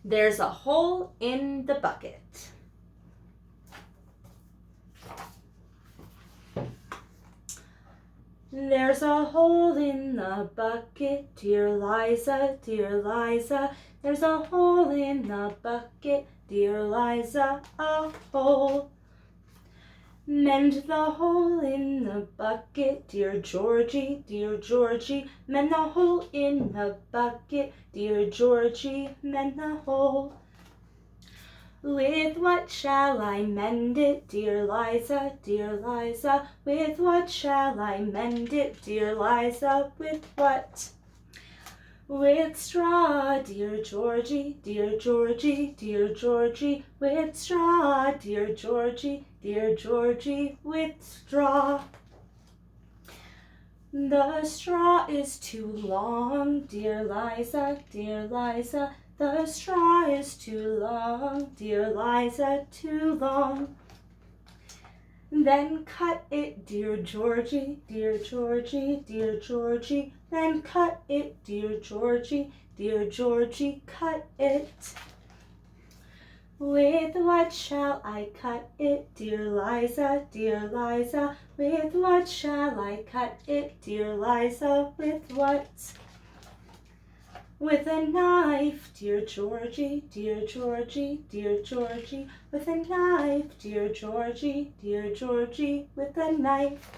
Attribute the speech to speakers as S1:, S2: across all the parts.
S1: There's a hole in the bucket. There's a hole in the bucket, dear Liza, dear Liza. There's a hole in the bucket, dear Liza, a hole. Mend the hole in the bucket, dear Georgie, dear Georgie. Mend the hole in the bucket, dear Georgie, mend the hole. With what shall I mend it, dear Liza, dear Liza? With what shall I mend it, dear Liza? With what? With straw, dear Georgie, dear Georgie, dear Georgie. With straw, dear Georgie, dear Georgie, with straw. The straw is too long, dear Liza, dear Liza. The straw is too long, dear Liza, too long. Then cut it, dear Georgie, dear Georgie, dear Georgie. Then cut it, dear Georgie, dear Georgie, cut it. With what shall I cut it, dear Liza, dear Liza? With what shall I cut it, dear Liza? With what? With a knife, dear Georgie, dear Georgie, dear Georgie. With a knife, dear Georgie, dear Georgie, with a knife.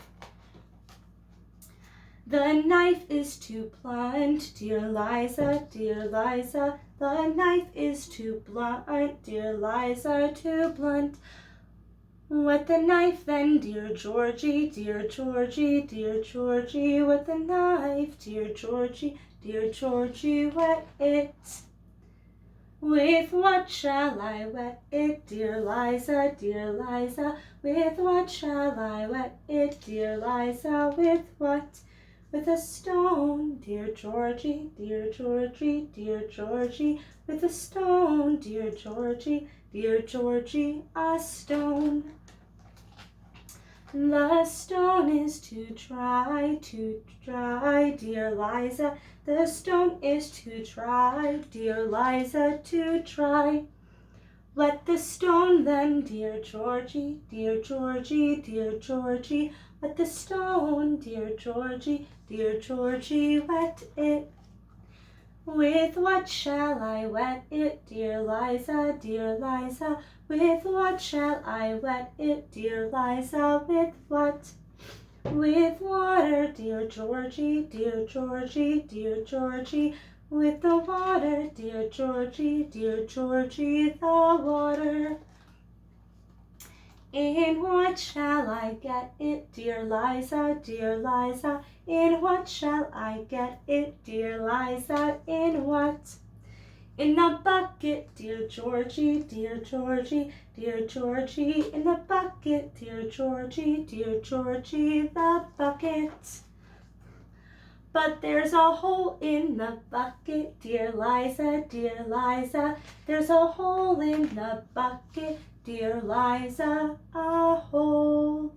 S1: The knife is too blunt, dear Liza, dear Liza. The knife is too blunt, dear Liza, too blunt. Wet the knife then, dear Georgie, dear Georgie, dear Georgie. Wet the knife, dear Georgie, dear Georgie, wet it. With what shall I wet it, dear Liza, dear Liza? With what shall I wet it, dear Liza? With what? With a stone, dear Georgie, dear Georgie, dear Georgie. With a stone, dear Georgie, dear Georgie, a stone. The stone is too dry, dear Liza. The stone is too dry, dear Liza, too dry. Wet the stone then, dear Georgie, dear Georgie, dear Georgie. Wet the stone, dear Georgie, dear Georgie, wet it. With what shall I wet it, dear Liza, dear Liza? With what shall I wet it, dear Liza? With what? With water, dear Georgie, dear Georgie, dear Georgie. With the water, dear Georgie, dear Georgie, the water. In what shall I get it, dear Liza, dear Liza? In what shall I get it, dear Liza? In what? In the bucket, dear Georgie, dear Georgie, dear Georgie. In the bucket, dear Georgie, dear Georgie, the bucket. But there's a hole in the bucket, dear Liza, dear Liza. There's a hole in the bucket, dear Liza, a hole.